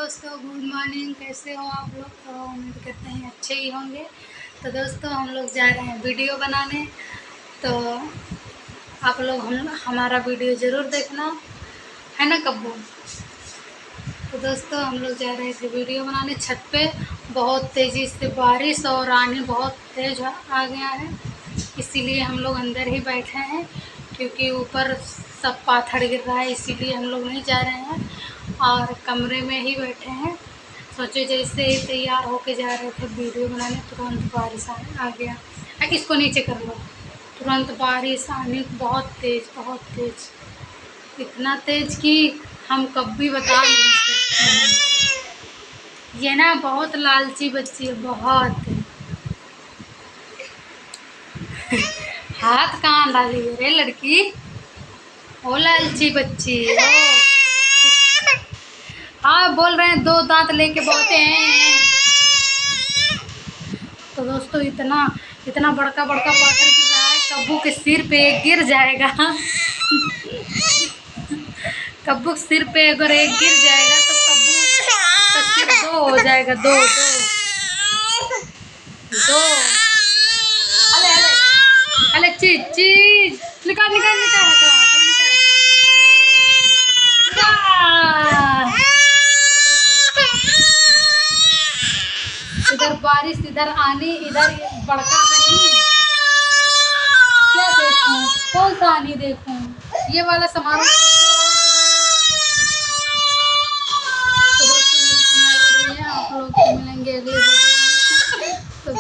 दोस्तों, good morning. कैसे हो आप लोग? तो उम्मीद करते हैं अच्छे ही होंगे। तो दोस्तों, हम लोग जा रहे हैं वीडियो बनाने। तो आप लोग हमारा वीडियो ज़रूर देखना, है ना कब्बू? तो दोस्तों, हम लोग जा रहे थे वीडियो बनाने छत पे। बहुत तेज़ी से बारिश और आनी बहुत तेज़ आ गया है, इसीलिए हम लोग अंदर ही बैठे हैं, क्योंकि ऊपर सब पाथर गिर रहा है। इसीलिए हम लोग नहीं जा रहे हैं और कमरे में ही बैठे हैं। सोचे जैसे ही तैयार होके जा रहे थे वीडियो बनाने, तुरंत बारिश आ गया। इसको नीचे कर लो। तुरंत बारिश आनी बहुत तेज़, इतना तेज़ कि हम कभी बता नहीं सकते हैं। ये ना बहुत लालची बच्ची है, बहुत। हाथ कहाँ डाली है रे लड़की? ओ लालची बच्ची ओ। हाँ, बोल रहे हैं 2 दांत लेके बोलते हैं। तो दोस्तों, इतना बड़का पाथर गिर रहा है, कब्बू के सिर पे गिर जाएगा। कब्बू के सिर पे अगर एक गिर जाएगा तो कब्बू का सिर 2 हो जाएगा। 2 अले अले अले चीज निकाल निकाल निकाल निकाल। इधर बारिश, इधर आनी, इधर बड़का आनी। क्या देखूं? कौन सा आनी देखूं? ये वाला सामान। तो दोस्तों, मेरी सुनाई हो रही है। आप लोग को मिलेंगे अगले वीडियो में। तो